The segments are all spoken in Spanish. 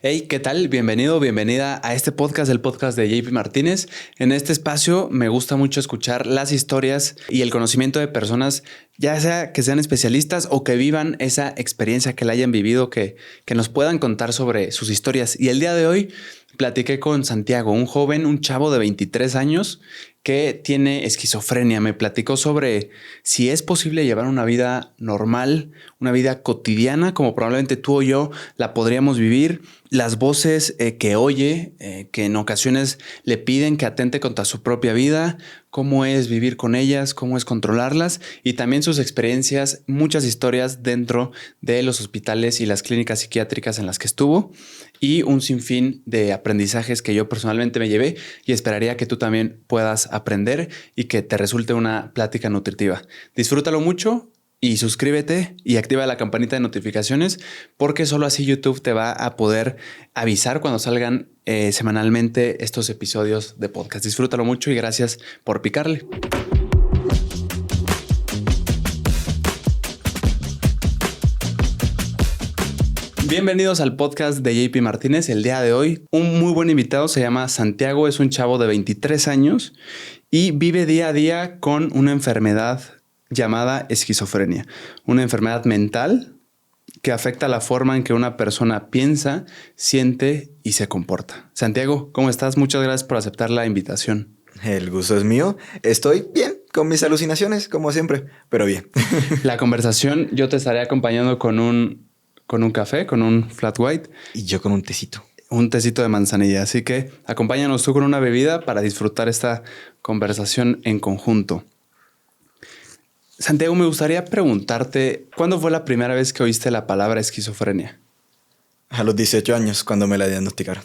Hey, ¿qué tal? Bienvenido, bienvenida a este podcast, el podcast de JP Martínez. En este espacio me gusta mucho escuchar las historias y el conocimiento de personas, ya sea que sean especialistas o que vivan esa experiencia, que la hayan vivido, que nos puedan contar sobre sus historias. Y el día de hoy platiqué con Santiago, un joven, un chavo de 23 años que tiene esquizofrenia. Me platicó sobre si es posible llevar una vida normal, una vida cotidiana, como probablemente tú o yo la podríamos vivir. Las voces que oye, que en ocasiones le piden que atente contra su propia vida, cómo es vivir con ellas, cómo es controlarlas y también sus experiencias, muchas historias dentro de los hospitales y las clínicas psiquiátricas en las que estuvo y un sinfín de aprendizajes que yo personalmente me llevé y esperaría que tú también puedas aprender y que te resulte una plática nutritiva. Disfrútalo mucho. Y suscríbete y activa la campanita de notificaciones porque solo así YouTube te va a poder avisar cuando salgan semanalmente estos episodios de podcast. Disfrútalo mucho y gracias por picarle. Bienvenidos al podcast de JP Martínez. El día de hoy, un muy buen invitado se llama Santiago. Es un chavo de 23 años y vive día a día con una enfermedad llamada esquizofrenia, una enfermedad mental que afecta la forma en que una persona piensa, siente y se comporta. Santiago, ¿cómo estás? Muchas gracias por aceptar la invitación. El gusto es mío. Estoy bien con mis alucinaciones, como siempre, pero bien. La conversación, yo te estaré acompañando con un café, con un flat white. Y yo con un tecito. Un tecito de manzanilla. Así que acompáñanos tú con una bebida para disfrutar esta conversación en conjunto. Santiago, me gustaría preguntarte, ¿cuándo fue la primera vez que oíste la palabra esquizofrenia? A los 18 años, cuando me la diagnosticaron.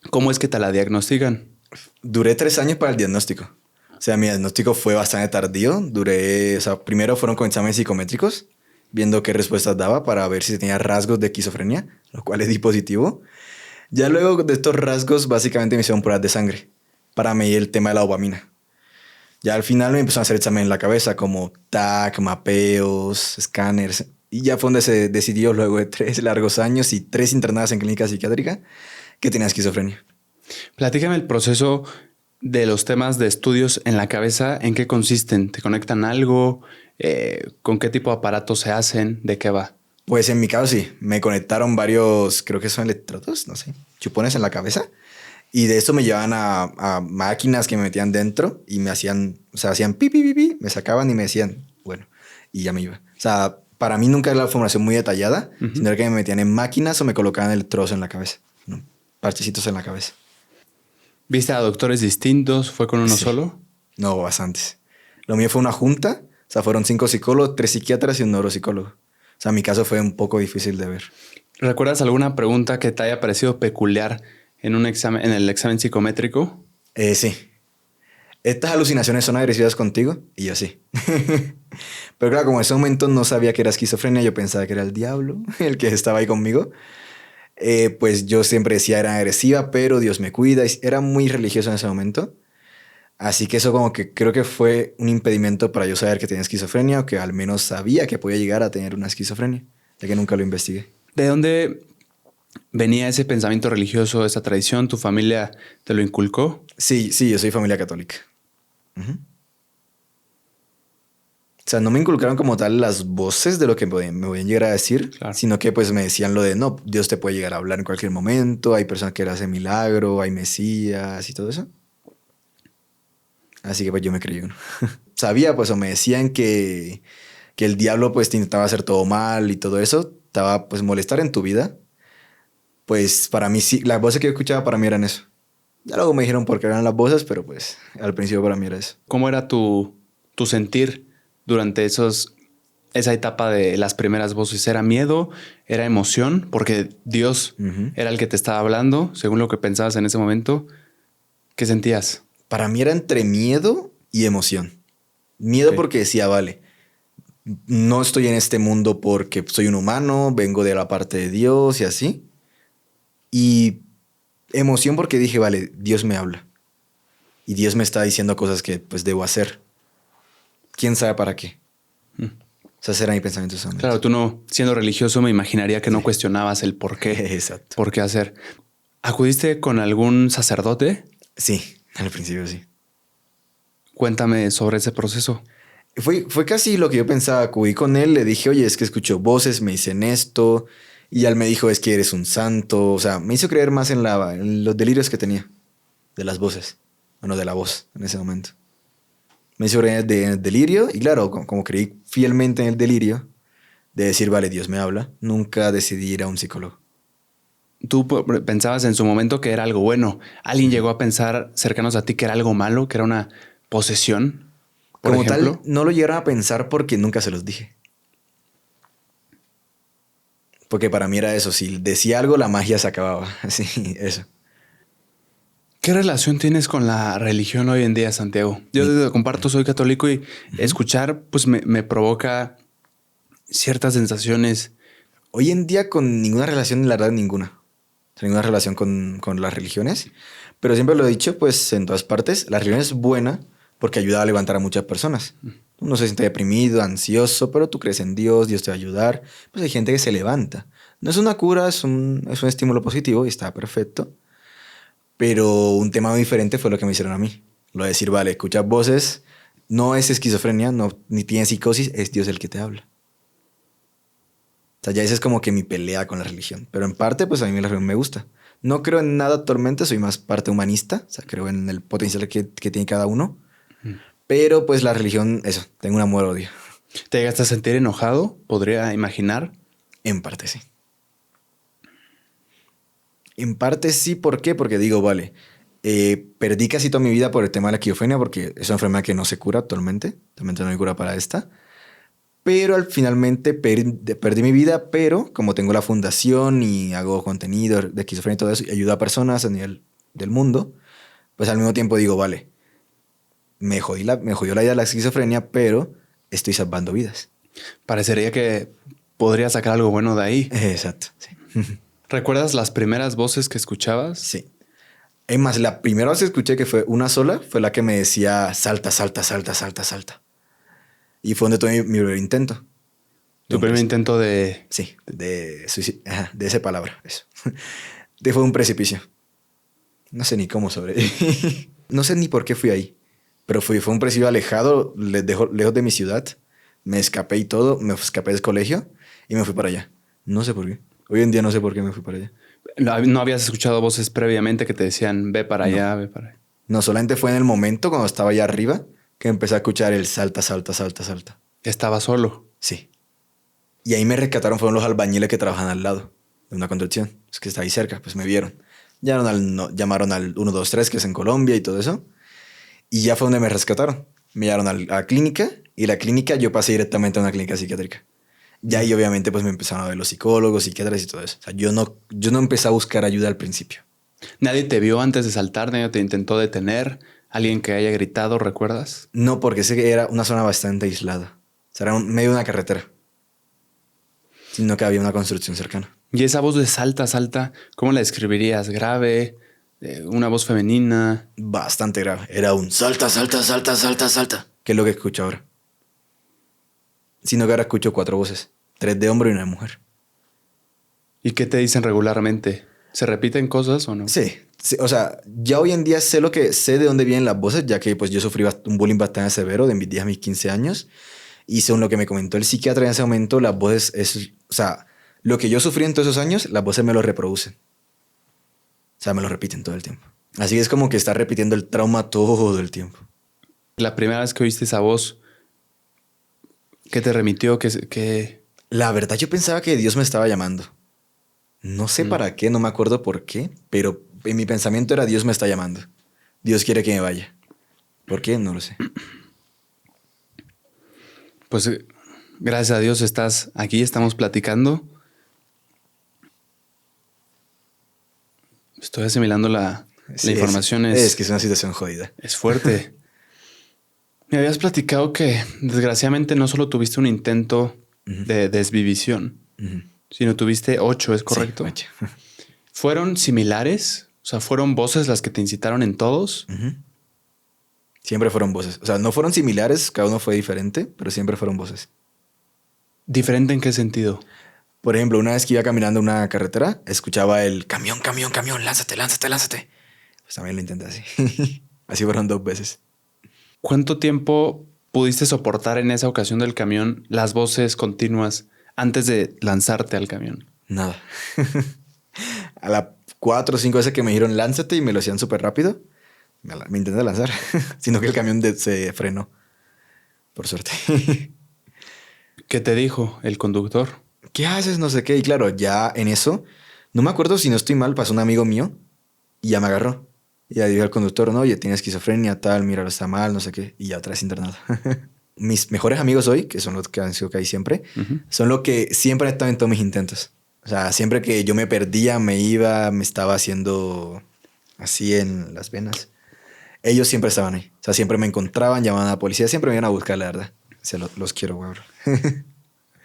¿Cómo es que te la diagnostican? Duré 3 años para el diagnóstico. O sea, mi diagnóstico fue bastante tardío. Primero fueron con exámenes psicométricos, viendo qué respuestas daba para ver si tenía rasgos de esquizofrenia, lo cual di positivo. Ya luego de estos rasgos, básicamente me hicieron pruebas de sangre para medir el tema de la dopamina. Ya al final me empezaron a hacer examen en la cabeza, como TAC, mapeos, escáneres. Y ya fue donde se decidió, luego de 3 largos años y 3 internadas en clínica psiquiátrica, que tenía esquizofrenia. Platícame el proceso de los temas de estudios en la cabeza. ¿En qué consisten? ¿Te conectan algo? ¿Con qué tipo de aparatos se hacen? ¿De qué va? Pues en mi caso sí, me conectaron varios, creo que son electrodos, no sé, chupones en la cabeza. Y de esto me llevaban a máquinas que me metían dentro y me hacían, o sea, hacían pipi, pipi, me sacaban y me decían, bueno, y ya me iba. O sea, para mí nunca era la formación muy detallada, sino que me metían en máquinas o me colocaban electrodos en la cabeza, ¿no? Parchecitos en la cabeza. ¿Viste a doctores distintos? ¿Fue con uno Sí. solo? No, bastantes. Lo mío fue una junta, o sea, fueron 5 psicólogos, 3 psiquiatras y un neuropsicólogo. O sea, mi caso fue un poco difícil de ver. ¿Recuerdas alguna pregunta que te haya parecido peculiar en un examen, en el examen psicométrico? Sí. ¿Estas alucinaciones son agresivas contigo? Y yo sí. Pero claro, como en ese momento no sabía que era esquizofrenia, yo pensaba que era el diablo el que estaba ahí conmigo. Pues yo siempre decía era agresiva, pero Dios me cuida. Y era muy religioso en ese momento. Así que eso como que creo que fue un impedimento para yo saber que tenía esquizofrenia o que al menos sabía que podía llegar a tener una esquizofrenia, ya que nunca lo investigué. ¿De dónde venía ese pensamiento religioso, esa tradición? ¿Tu familia te lo inculcó? Sí, yo soy familia católica. Uh-huh. O sea, no me inculcaron como tal las voces de lo que me podían llegar a decir, Claro. sino que pues me decían lo de, no, Dios te puede llegar a hablar en cualquier momento, hay personas que le hacen milagro, hay mesías y todo eso. Así que pues yo me creí uno. Sabía pues o me decían que el diablo pues te intentaba hacer todo mal y todo eso, estaba pues molestar en tu vida. Pues para mí sí, las voces que yo escuchaba para mí eran eso. Ya luego me dijeron por qué eran las voces, pero pues al principio para mí era eso. ¿Cómo era tu sentir durante esa etapa de las primeras voces? ¿Era miedo? ¿Era emoción? Porque Dios era el que te estaba hablando, según lo que pensabas en ese momento. ¿Qué sentías? Para mí era entre miedo y emoción. Miedo porque decía, vale, no estoy en este mundo porque soy un humano, vengo de la parte de Dios y así. Y emoción porque dije, vale, Dios me habla. Y Dios me está diciendo cosas que pues debo hacer. ¿Quién sabe para qué? O sea, ese era mi pensamiento en ese momento. Claro, tú no, siendo religioso, me imaginaría que no cuestionabas el por qué. Exacto. ¿Por qué hacer? ¿Acudiste con algún sacerdote? Sí, al principio sí. Cuéntame sobre ese proceso. Fue casi lo que yo pensaba. Acudí con él, le dije, oye, es que escucho voces, me dicen esto. Y él me dijo, es que eres un santo. O sea, me hizo creer más en los delirios que tenía de las voces. Bueno, de la voz en ese momento. Me hizo creer en el delirio. Y claro, como creí fielmente en el delirio, de decir, vale, Dios me habla, nunca decidí ir a un psicólogo. Tú pensabas en su momento que era algo bueno. ¿Alguien llegó a pensar cercanos a ti que era algo malo, que era una posesión, por Como ejemplo? tal, no lo llegaron a pensar porque nunca se los dije. Porque para mí era eso, si decía algo, la magia se acababa. Así, eso. ¿Qué relación tienes con la religión hoy en día, Santiago? Yo te comparto, soy católico y escuchar pues me provoca ciertas sensaciones. Hoy en día con ninguna relación, la verdad, ninguna. O sea, ninguna relación con las religiones. Pero siempre lo he dicho, pues en todas partes, la religión es buena porque ayuda a levantar a muchas personas. Uno se siente deprimido, ansioso, pero tú crees en Dios, Dios te va a ayudar. Pues hay gente que se levanta. No es una cura, es un estímulo positivo y está perfecto. Pero un tema muy diferente fue lo que me hicieron a mí. Lo de decir, vale, escuchas voces, no es esquizofrenia, no, ni tienes psicosis, es Dios el que te habla. O sea, ya esa es como que mi pelea con la religión. Pero en parte, pues a mí la religión me gusta. No creo en nada actualmente, soy más parte humanista. O sea, creo en el potencial que tiene cada uno. Pero pues la religión, eso, tengo un amor-odio. ¿Te llegaste a sentir enojado? Podría imaginar. En parte sí. En parte sí, ¿por qué? Porque digo, vale, perdí casi toda mi vida por el tema de la esquizofrenia porque es una enfermedad que no se cura actualmente. Actualmente no hay cura para esta. Pero finalmente perdí mi vida, pero como tengo la fundación y hago contenido de esquizofrenia y todo eso, y ayudo a personas a nivel del mundo, pues al mismo tiempo digo, vale, me jodió la vida de la esquizofrenia, pero estoy salvando vidas. Parecería que podría sacar algo bueno de ahí. Exacto, sí. ¿Recuerdas las primeras voces que escuchabas? Sí. Es más, la primera vez que escuché que fue una sola, fue la que me decía salta, salta, salta, salta, salta. Y fue donde tuve mi primer intento. Tu primer intento de... Sí, de esa palabra, eso. Fue un precipicio. No sé ni cómo sobreviví. No sé ni por qué fui ahí. Pero fue un precipicio alejado, lejos de mi ciudad. Me escapé y todo. Me escapé del colegio y me fui para allá. No sé por qué. Hoy en día no sé por qué me fui para allá. ¿No habías escuchado voces previamente que te decían ve para allá, ve para allá? No, solamente fue en el momento cuando estaba allá arriba que empecé a escuchar el salta, salta, salta, salta. Estaba solo. Sí. Y ahí me rescataron, fueron los albañiles que trabajan al lado de una construcción. Es que está ahí cerca, pues me vieron. Llamaron al 123, que es en Colombia y todo eso. Y ya fue donde me rescataron. Me llevaron a la clínica y la clínica yo pasé directamente a una clínica psiquiátrica. Y ahí obviamente pues me empezaron a ver los psicólogos, psiquiatras y todo eso. O sea, yo no empecé a buscar ayuda al principio. ¿Nadie te vio antes de saltar? ¿Nadie te intentó detener? ¿Alguien que haya gritado, recuerdas? No, porque sé que era una zona bastante aislada. O sea, era medio de una carretera. Sino que había una construcción cercana. Y esa voz de salta, salta, ¿cómo la describirías? ¿Grave? ¿Una voz femenina? Bastante grave. Era un salta, salta, salta, salta, salta. Que es lo que escucho ahora. Sino que ahora escucho 4 voces. 3 de hombre y 1 de mujer. ¿Y qué te dicen regularmente? ¿Se repiten cosas o no? Sí. O sea, ya hoy en día sé de dónde vienen las voces, ya que pues yo sufrí un bullying bastante severo de mis 10 a mis 15 años. Y según lo que me comentó el psiquiatra en ese momento, las voces o sea, lo que yo sufrí en todos esos años, las voces me lo reproducen. O sea, me lo repiten todo el tiempo. Así que es como que está repitiendo el trauma todo el tiempo. La primera vez que oíste esa voz, ¿qué te remitió? ¿Qué? La verdad, yo pensaba que Dios me estaba llamando. No sé para qué, no me acuerdo por qué, pero en mi pensamiento era Dios me está llamando. Dios quiere que me vaya. ¿Por qué? No lo sé. Pues gracias a Dios estás aquí, estamos platicando. Estoy asimilando la información. Es que es una situación jodida. Es fuerte. Me habías platicado que desgraciadamente no solo tuviste un intento de desvivisión, sino tuviste 8, ¿es correcto? Sí, 8. ¿Fueron similares? O sea, ¿fueron voces las que te incitaron en todos? Siempre fueron voces. O sea, no fueron similares, cada uno fue diferente, pero siempre fueron voces. ¿Diferente en qué sentido? Por ejemplo, una vez que iba caminando una carretera, escuchaba el camión, camión, camión, lánzate, lánzate, lánzate. Pues también lo intenté así. Así fueron 2 veces. ¿Cuánto tiempo pudiste soportar en esa ocasión del camión las voces continuas antes de lanzarte al camión? Nada. A las 4 o 5 veces que me dijeron lánzate y me lo hacían súper rápido, me intenté lanzar. Sino que el camión se frenó. Por suerte. ¿Qué te dijo el conductor? ¿Qué haces? No sé qué. Y claro, ya en eso, no me acuerdo si no estoy mal, pasó un amigo mío y ya me agarró. Y ya dijo al conductor, no, oye, tiene esquizofrenia, tal, mira, está mal, no sé qué. Y ya otra vez internado. Mis mejores amigos hoy, que son los que han sido que hay siempre, son los que siempre han estado en todos mis intentos. O sea, siempre que yo me perdía, me iba, me estaba haciendo así en las venas. Ellos siempre estaban ahí. O sea, siempre me encontraban, llamaban a la policía, siempre me iban a buscar, la verdad. Los quiero, güey.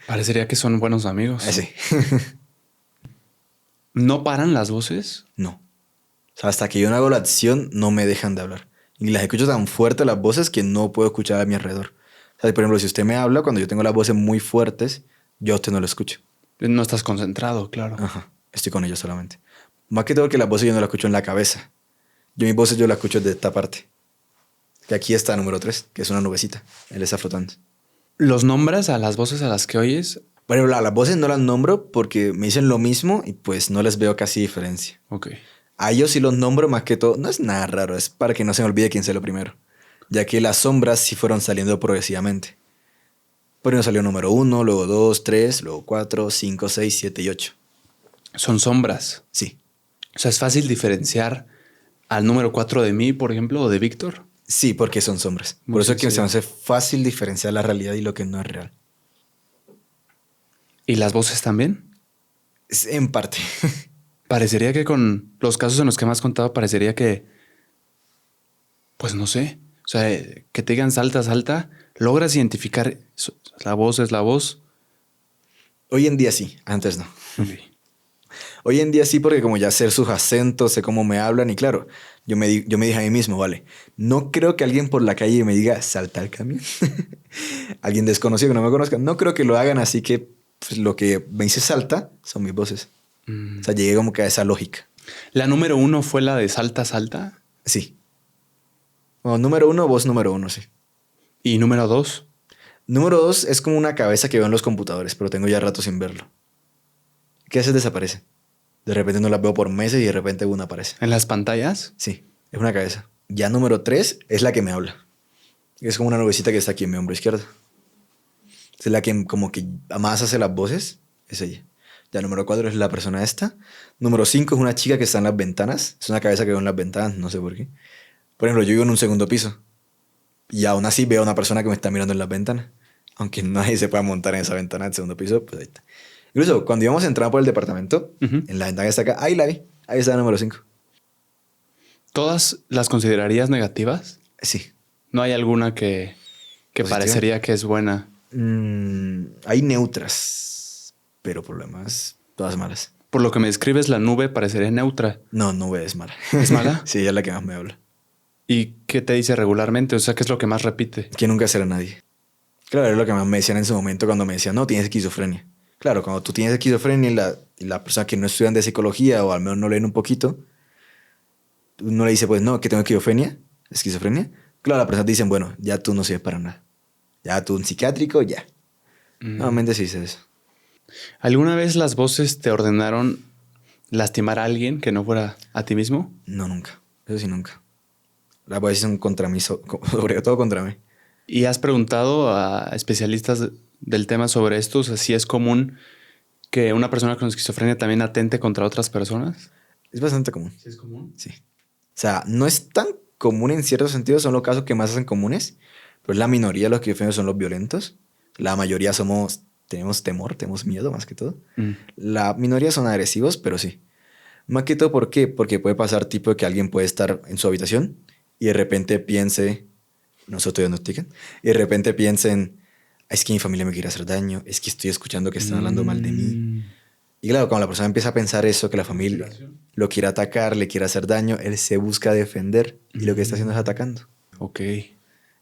Parecería que son buenos amigos. Sí. ¿No paran las voces? No. O sea, hasta que yo no hago la acción, no me dejan de hablar. Y las escucho tan fuerte las voces que no puedo escuchar a mi alrededor. O sea, por ejemplo, si usted me habla, cuando yo tengo las voces muy fuertes, yo a usted no lo escucho. No estás concentrado, claro. Ajá. Estoy con ellos solamente. Más que todo que las voces yo no las escucho en la cabeza. Mis voces yo las escucho de esta parte. Que aquí está número 3, que es una nubecita. Él está flotando. ¿Los nombras a las voces a las que oyes? Por ejemplo, a las voces no las nombro porque me dicen lo mismo y pues no les veo casi diferencia. Ok. A ellos sí los nombro más que todo. No es nada raro, es para que no se me olvide quién sea lo primero. Ya que las sombras sí fueron saliendo progresivamente. Primero salió número 1, luego 2, 3, luego 4, 5, 6, 7 y 8. Son sombras. Sí. O sea, es fácil diferenciar al número 4 de mí, por ejemplo, o de Víctor. Sí, porque son sombras. Muy Por eso es que se sencillo. me hace fácil diferenciar la realidad y lo que no es real. ¿Y las voces también? Es en parte. Parecería que con los casos en los que me has contado, parecería que, pues no sé, o sea, que te digan salta, salta, logras identificar, la voz es la voz. Hoy en día sí, antes no. Ok. Hoy en día sí, porque como ya sé sus acentos, sé cómo me hablan y claro, yo me dije a mí mismo, vale, no creo que alguien por la calle me diga salta al camión. Alguien desconocido que no me conozca, no creo que lo hagan, así que pues, lo que me dice salta son mis voces. O sea, llegué como que a esa lógica. La número 1 fue la de salta, salta. Sí. Bueno, número 1, voz número 1, sí. Y número 2, Número 2 es como una cabeza que veo en los computadores, pero tengo ya rato sin verlo. ¿Qué hace? Desaparece. De repente no la veo por meses y de repente una aparece. en las pantallas. Sí, es una cabeza. Ya número 3 es la que me habla. Es como una nubecita que está aquí en mi hombro izquierdo. Es la que como que más hace las voces, es ella. Ya número 4 es la persona esta. Número 5 es una chica que está en las ventanas. Es una cabeza que veo en las ventanas, no sé por qué. Por ejemplo, yo vivo en un segundo piso. Y aún así veo a una persona que me está mirando en las ventanas. Aunque nadie se pueda montar en esa ventana del segundo piso, pues ahí está. Incluso cuando íbamos a entrar por el departamento, en la ventana que está acá, ahí la vi. Ahí está el número 5. ¿Todas las considerarías negativas? Sí. ¿No hay alguna que ¿Positiva? parecería que es buena? Hay neutras, pero por lo demás, todas malas. Por lo que me describes, la nube parecería neutra. No, nube es mala. ¿Es mala? Sí, ella es la que más me habla. ¿Y qué te dice regularmente? O sea, ¿qué es lo que más repite? Que nunca será nadie. Claro, era lo que más me decían en su momento cuando me decían, no, tienes esquizofrenia. Claro, cuando tú tienes esquizofrenia y la persona que no estudian de psicología o al menos no leen un poquito, uno le dice, pues no, que tengo esquizofrenia. Claro, las personas dicen, bueno, ya tú no sirves para nada. Ya tú un psiquiátrico, ya. Normalmente se dice eso. ¿Alguna vez las voces te ordenaron lastimar a alguien que no fuera a ti mismo? No, nunca. Eso sí, nunca. Las voces son contra mí, sobre todo contra mí. ¿Y has preguntado a especialistas del tema sobre esto? O sea, si es común que una persona con esquizofrenia también atente contra otras personas. Es bastante común. ¿Sí es común? Sí. O sea, no es tan común en ciertos sentidos, son los casos que más hacen comunes, pero la minoría de los esquizofrénicos son los violentos. La mayoría tenemos temor, tenemos miedo más que todo. La minoría son agresivos, pero sí. Más que todo, ¿por qué? Porque puede pasar tipo de que alguien puede estar en su habitación y de repente piense, nosotros diagnostican, y de repente piensen, es que mi familia me quiere hacer daño, es que estoy escuchando que están hablando mal de mí. Y claro, cuando la persona empieza a pensar eso, que la familia lo quiere atacar, le quiere hacer daño, él se busca defender y lo que está haciendo es atacando. Ok. Eso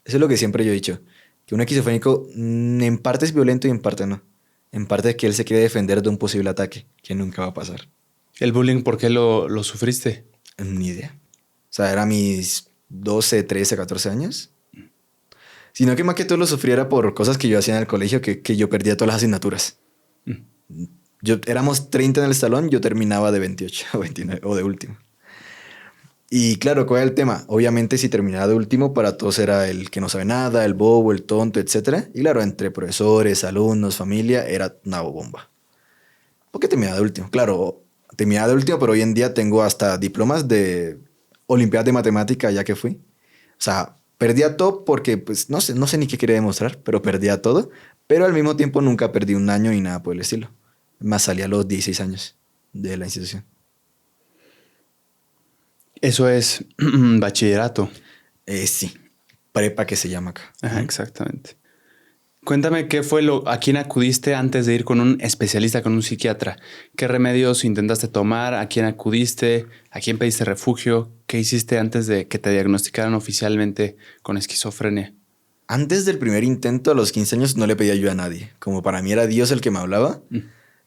es lo que siempre yo he dicho, que un esquizofrénico en parte es violento y en parte no. En parte es que él se quiere defender de un posible ataque, que nunca va a pasar. ¿El bullying por qué lo sufriste? Ni idea. O sea, era mis 12, 13, 14 años. Sino que más que todo lo sufriera por cosas que yo hacía en el colegio, que yo perdía todas las asignaturas. Éramos 30 en el salón, yo terminaba de 28 o 29, o de último. Y claro, ¿cuál es el tema? Obviamente, si terminaba de último, para todos era el que no sabe nada, el bobo, el tonto, etc. Y claro, entre profesores, alumnos, familia, era una bomba. ¿Por qué terminaba de último? Claro, terminaba de último, pero hoy en día tengo hasta diplomas de Olimpiadas de Matemática, ya que fui. O sea, perdía todo porque, pues, no sé ni qué quería demostrar, pero perdía todo. Pero al mismo tiempo nunca perdí un año ni nada por el estilo. Más salí a los 16 años de la institución. Eso es bachillerato. Sí, prepa que se llama acá. Ajá, exactamente. Cuéntame a quién acudiste antes de ir con un especialista, con un psiquiatra. ¿Qué remedios intentaste tomar? ¿A quién acudiste? ¿A quién pediste refugio? ¿Qué hiciste antes de que te diagnosticaran oficialmente con esquizofrenia? Antes del primer intento, a los 15 años, no le pedí ayuda a nadie. Como para mí era Dios el que me hablaba.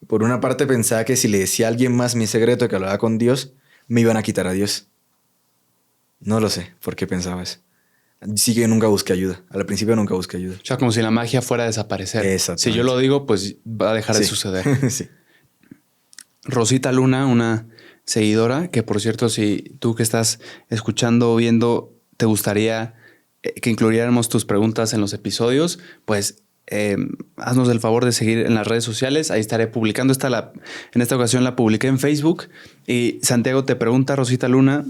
Por una parte pensaba que si le decía a alguien más mi secreto, que hablaba con Dios, me iban a quitar a Dios. No lo sé por qué pensaba eso. Sí que nunca busqué ayuda. Al principio nunca busqué ayuda. O sea, como si la magia fuera a desaparecer. Exactamente. Si yo lo digo, pues va a dejar de suceder. Sí. Rosita Luna, una seguidora, que por cierto, si tú que estás escuchando o viendo, te gustaría que incluyéramos tus preguntas en los episodios, pues haznos el favor de seguir en las redes sociales. Ahí estaré publicando. En esta ocasión la publiqué en Facebook. Y Santiago te pregunta, Rosita Luna,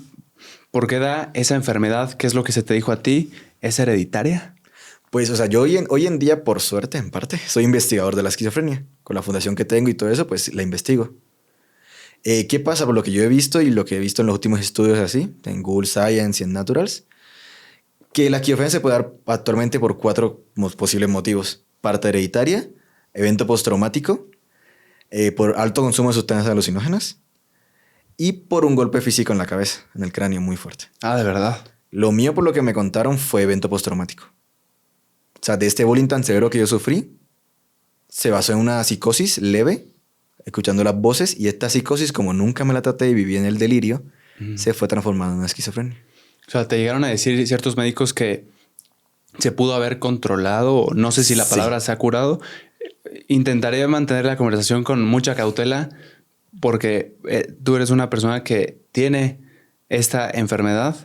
¿por qué da esa enfermedad? ¿Qué es lo que se te dijo a ti? ¿Es hereditaria? Pues, o sea, yo hoy en día, por suerte, en parte, soy investigador de la esquizofrenia. Con la fundación que tengo y todo eso, pues la investigo. ¿Qué pasa? Por lo que yo he visto y lo que he visto en los últimos estudios así, en Google Science y en Naturals, que la esquizofrenia se puede dar actualmente por 4 posibles motivos. Parte hereditaria, evento postraumático, por alto consumo de sustancias alucinógenas y por un golpe físico en la cabeza, en el cráneo muy fuerte. Ah, ¿de verdad? Lo mío, por lo que me contaron, fue evento postraumático. O sea, de este bullying tan severo que yo sufrí, se basó en una psicosis leve, escuchando las voces, y esta psicosis, como nunca me la traté y viví en el delirio, se fue transformando en una esquizofrenia. O sea, te llegaron a decir ciertos médicos que se pudo haber controlado, o no sé si la palabra se ha curado. Intentaré mantener la conversación con mucha cautela porque tú eres una persona que tiene esta enfermedad,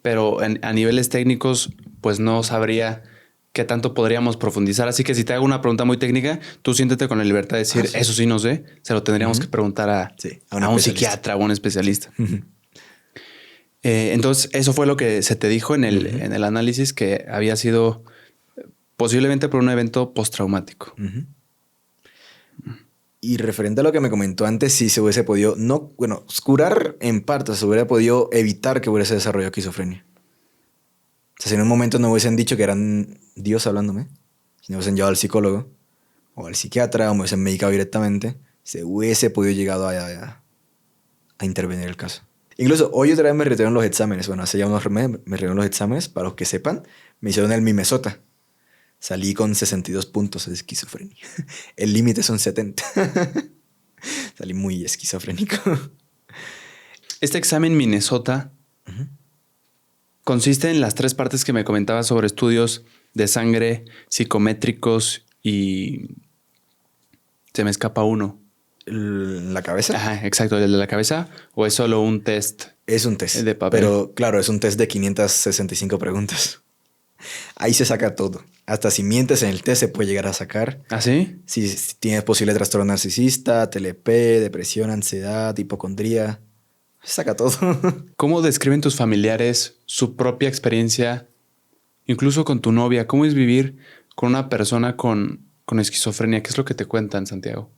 pero a niveles técnicos pues no sabría qué tanto podríamos profundizar. Así que si te hago una pregunta muy técnica, tú siéntete con la libertad de decir, eso sí no sé, se lo tendríamos que preguntar a un psiquiatra o un especialista. Entonces, eso fue lo que se te dijo en el análisis, que había sido posiblemente por un evento postraumático. Y referente a lo que me comentó antes, sí se hubiese podido, curar en parte, se hubiera podido evitar que hubiese desarrollado esquizofrenia. O sea, si en un momento no hubiesen dicho que eran Dios hablándome, si no hubiesen llevado al psicólogo o al psiquiatra o me hubiesen medicado directamente, se hubiese podido llegado a intervenir el caso. Incluso hoy otra vez me retiraron los exámenes. Bueno, hace ya unos meses me retiraron los exámenes. Para los que sepan, me hicieron el Mimesota. Salí con 62 puntos de esquizofrenia. El límite son 70. Salí muy esquizofrénico. Este examen Minnesota consiste en las 3 partes que me comentabas sobre estudios de sangre, psicométricos y... se me escapa uno. ¿La cabeza? Ajá, exacto, el de la cabeza. ¿O es solo un test? Es un test. De papel. Pero claro, es un test de 565 preguntas. Ahí se saca todo. Hasta si mientes en el test se puede llegar a sacar. ¿Ah, sí? Si tienes posible trastorno narcisista, TLP, depresión, ansiedad, hipocondría. Se saca todo. ¿Cómo describen tus familiares su propia experiencia, incluso con tu novia? ¿Cómo es vivir con una persona con esquizofrenia? ¿Qué es lo que te cuentan, Santiago?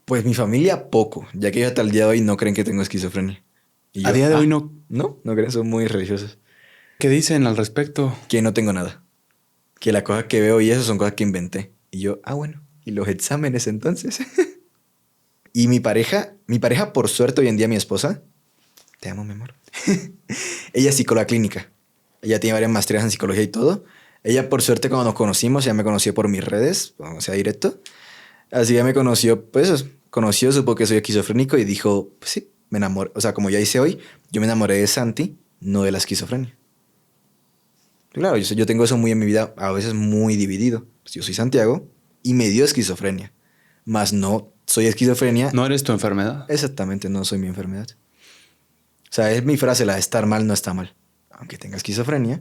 Pues mi familia poco, ya que ellos hasta el día de hoy no creen que tengo esquizofrenia. ¿A día de hoy no? No creen, son muy religiosos. ¿Qué dicen al respecto? Que no tengo nada. Que las cosas que veo y eso son cosas que inventé. Y yo, bueno, ¿y los exámenes entonces? Y mi pareja por suerte hoy en día mi esposa, te amo mi amor, ella es psicóloga clínica. Ella tiene varias maestrías en psicología y todo. Ella por suerte cuando nos conocimos, ella me conoció por mis redes, o sea, directo. Así ya me conoció, pues conoció, supo que soy esquizofrénico y dijo, pues sí, me enamoré. O sea, como ya hice hoy, yo me enamoré de Santi, no de la esquizofrenia. Claro, yo tengo eso muy en mi vida, a veces muy dividido. Pues yo soy Santiago y me dio esquizofrenia, más no soy esquizofrenia. No eres tu enfermedad. Exactamente, no soy mi enfermedad. O sea, es mi frase, la de estar mal no está mal. Aunque tenga esquizofrenia,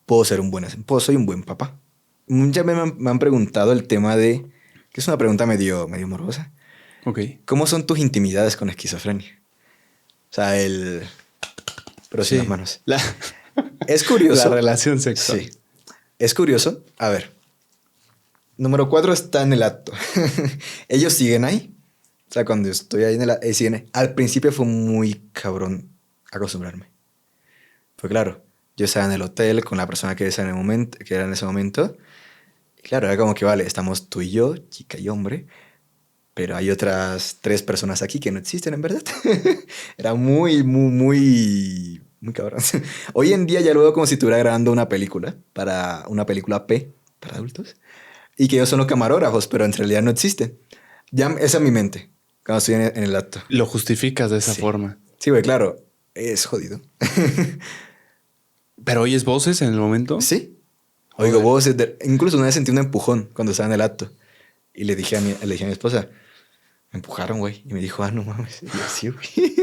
soy un buen papá. Muchas veces me han preguntado el tema de, que es una pregunta medio morbosa. Ok. ¿Cómo son tus intimidades con esquizofrenia? O sea, pero sin las manos. Es curioso. La relación sexual. Sí. Es curioso. A ver. Número 4 está en el acto. Ellos siguen ahí. O sea, cuando estoy ahí siguen ahí. Al principio fue muy cabrón acostumbrarme. Pues claro, yo estaba en el hotel con la persona que era en ese momento. Y claro, era como que, vale, estamos tú y yo, chica y hombre, pero hay otras 3 personas aquí que no existen en verdad. Era muy cabrón. Hoy en día ya lo veo como si estuviera grabando una película, una película P, para adultos, y que ellos son los camarógrafos, pero en realidad no existen. Ya esa es mi mente, cuando estoy en el acto. Lo justificas de esa forma. Sí, güey, claro, es jodido. ¿Pero oyes voces en el momento? Sí. Oigo voces. Incluso una vez sentí un empujón cuando estaba en el acto. Y le dije a mi esposa, me empujaron, güey. Y me dijo, no mames. Y yo, sí, güey.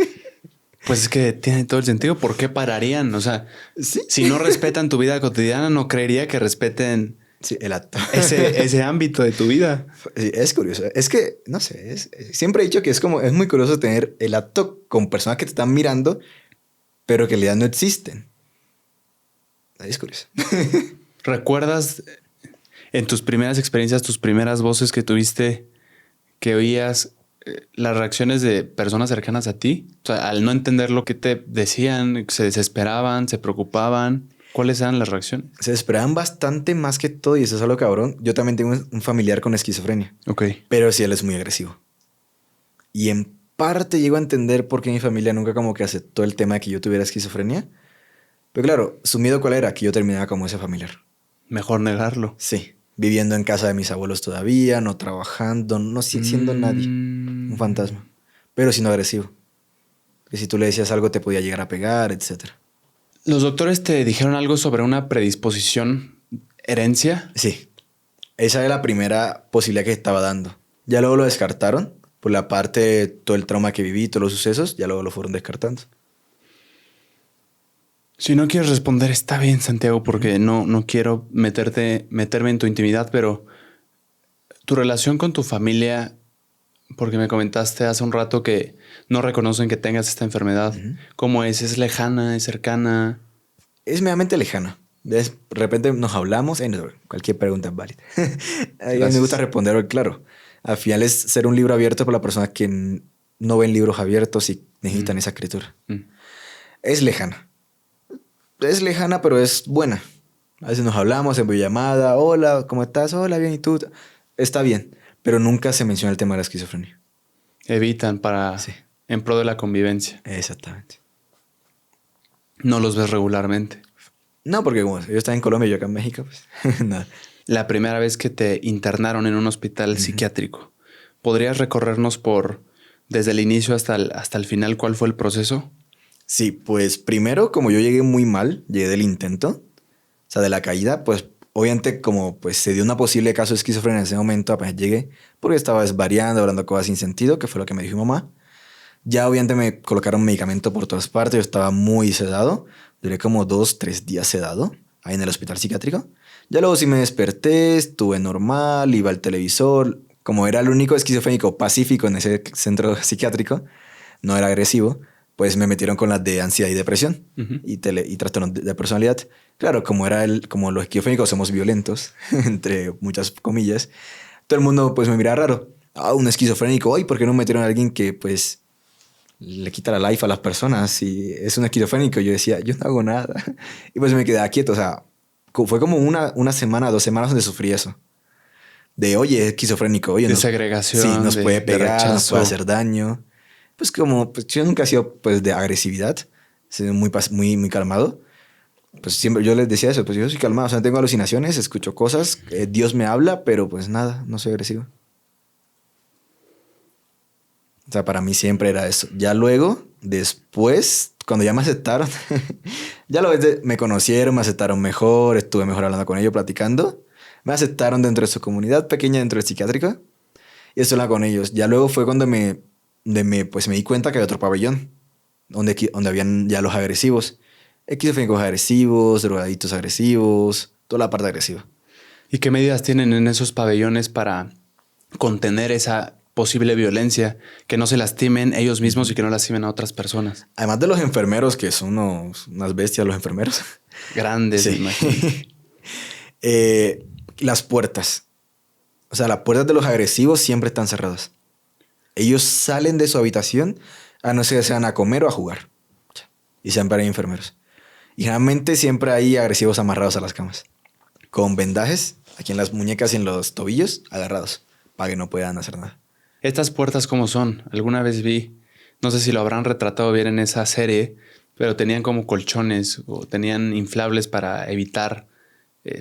Pues es que tiene todo el sentido. ¿Por qué pararían? O sea, ¿Sí? Si no respetan tu vida cotidiana, no creería que respeten Sí, el acto. ese ámbito de tu vida. Sí, es curioso. Es que, no sé, siempre he dicho que es muy curioso tener el acto con personas que te están mirando, pero que en realidad no existen. Es curioso. ¿Recuerdas en tus primeras experiencias, tus primeras voces que tuviste, que oías las reacciones de personas cercanas a ti? O sea, al no entender lo que te decían, se desesperaban, se preocupaban. ¿Cuáles eran las reacciones? Se esperaban bastante más que todo, y eso es algo cabrón. Yo también tengo un familiar con esquizofrenia. Ok. Pero sí, él es muy agresivo. Y en parte llego a entender por qué mi familia nunca como que aceptó el tema de que yo tuviera esquizofrenia. Pero claro, su miedo cuál era, que yo terminara como ese familiar. Mejor negarlo. Sí, viviendo en casa de mis abuelos todavía, no trabajando, no siendo nadie. Un fantasma. Pero siendo agresivo. Que si tú le decías algo te podía llegar a pegar, etc. ¿Los doctores te dijeron algo sobre una predisposición, herencia? Sí, esa era la primera posibilidad que estaba dando. Ya luego lo descartaron por la parte de todo el trauma que viví, todos los sucesos, ya luego lo fueron descartando. Si no quieres responder, está bien, Santiago, porque no quiero meterme en tu intimidad, pero tu relación con tu familia, porque me comentaste hace un rato que no reconocen que tengas esta enfermedad. ¿Cómo es? ¿Es lejana? ¿Es cercana? Es meramente lejana. De repente nos hablamos, cualquier pregunta es válida. A mí me gusta responder, claro. Al final es ser un libro abierto para las personas que no ven libros abiertos y necesitan esa escritura. Es lejana. Es lejana, pero es buena. A veces nos hablamos en videollamada. Hola, ¿cómo estás? Hola, bien, ¿y tú? Está bien, pero nunca se menciona el tema de la esquizofrenia. Evitan en pro de la convivencia. Exactamente. No los ves regularmente. No, porque como yo estaba en Colombia y yo acá en México, pues nada. La primera vez que te internaron en un hospital psiquiátrico, ¿podrías recorrernos desde el inicio hasta el final cuál fue el proceso? Sí, pues primero, como yo llegué muy mal, llegué del intento, o sea, de la caída, pues obviamente como pues se dio una posible caso de esquizofrenia en ese momento, apenas llegué, porque estaba desvariando, hablando cosas sin sentido, que fue lo que me dijo mi mamá. Ya obviamente me colocaron medicamento por todas partes, yo estaba muy sedado, duré como 2-3 días sedado, ahí en el hospital psiquiátrico. Ya luego sí me desperté, estuve normal, iba al televisor, como era el único esquizofrénico pacífico en ese centro psiquiátrico, no era agresivo, pues me metieron con las de ansiedad y depresión y trastorno de personalidad. Claro, como los esquizofrénicos somos violentos, entre muchas comillas, todo el mundo pues me miraba raro. Un esquizofrénico, hoy ¿por qué no metieron a alguien que pues le quita la life a las personas y es un esquizofrénico? Yo decía, yo no hago nada. Y pues me quedaba quieto, o sea, fue como una semana, 2 semanas donde sufrí eso. De, oye, es esquizofrénico, oye. De segregación. Sí, nos puede pegar, nos puede rechazo. hacer daño. Pues yo nunca he sido pues de agresividad, he sido muy calmado. Pues siempre yo les decía eso, pues yo soy calmado, o sea, tengo alucinaciones, escucho cosas, Dios me habla, pero pues nada, no soy agresivo. O sea, para mí siempre era eso. Ya luego, después, cuando ya me aceptaron, ya lo ves, me conocieron, me aceptaron mejor, estuve mejor hablando con ellos, platicando. Me aceptaron dentro de su comunidad pequeña, dentro del psiquiátrico. Y estuve hablando con ellos. Ya luego fue cuando pues me di cuenta que había otro pabellón, donde habían ya los agresivos. Esquizofrénicos agresivos, drogaditos agresivos, toda la parte agresiva. ¿Y qué medidas tienen en esos pabellones para contener esa posible violencia? Que no se lastimen ellos mismos y que no lastimen a otras personas. Además de los enfermeros, que son unas bestias los enfermeros. Grandes, Sí. me imagino. Las puertas. O sea, las puertas de los agresivos siempre están cerradas. Ellos salen de su habitación a no ser que sean a comer o a jugar. Y siempre hay enfermeros. Y generalmente siempre hay agresivos amarrados a las camas. Con vendajes aquí en las muñecas y en los tobillos agarrados. Para que no puedan hacer nada. ¿Estas puertas cómo son? Alguna vez vi, no sé si lo habrán retratado bien en esa serie, pero tenían como colchones o tenían inflables para evitar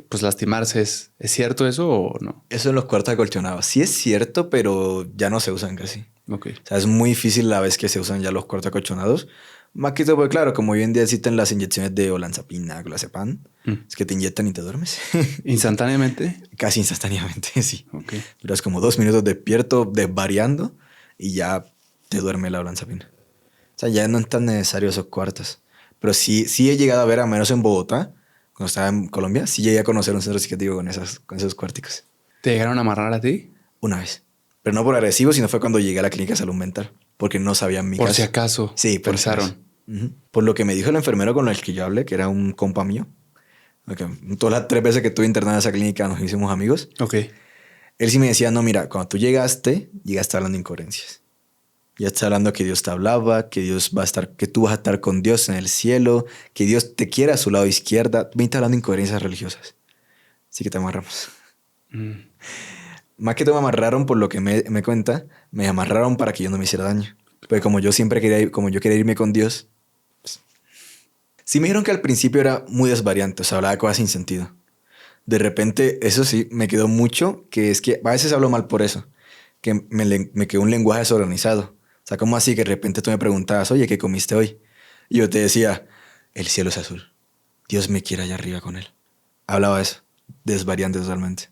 pues lastimarse. ¿Es cierto eso o no? Eso en los cuartos acolchonados. Sí es cierto, pero ya no se usan casi. Ok. O sea, es muy difícil la vez que se usan ya los cuartos acolchonados. Más que todo, porque claro, como hoy en día existen las inyecciones de olanzapina, clozapam, es que te inyectan y te duermes. ¿Instantáneamente? Casi instantáneamente, sí. Ok. Duras como 2 minutos despierto, desvariando, y ya te duerme la olanzapina. O sea, ya no es tan necesario esos cuartos. Pero sí he llegado a ver, a menos en Bogotá, cuando estaba en Colombia, sí llegué a conocer un centro psiquiátrico con esos cuarticos. ¿Te llegaron a amarrar a ti? Una vez. Pero no por agresivo, sino fue cuando llegué a la clínica de salud mental. Porque no sabían mi Por caso. si acaso. Sí, por si forzaron. acaso. Por lo que me dijo el enfermero con el que yo hablé, que era un compa mío. Okay. Todas las 3 veces que estuve internado en esa clínica nos hicimos amigos. Ok. Él sí me decía, no, mira, cuando tú llegaste hablando incoherencias. Ya está hablando que Dios te hablaba, que Dios va a estar, que tú vas a estar con Dios en el cielo, que Dios te quiere a su lado izquierda. Me está hablando incoherencias religiosas. Así que te amarramos. Más que todo me amarraron por lo que me cuenta, me amarraron para que yo no me hiciera daño. Pero como yo siempre quería irme con Dios, pues, sí me dijeron que al principio era muy desvariante, o sea, hablaba de cosas sin sentido. De repente, eso sí, me quedó mucho, que es que a veces hablo mal por eso, que me quedó un lenguaje desorganizado. O sea, como así que de repente tú me preguntabas, oye, ¿qué comiste hoy? Y yo te decía, el cielo es azul, Dios me quiere allá arriba con él. Hablaba eso, desvariante totalmente.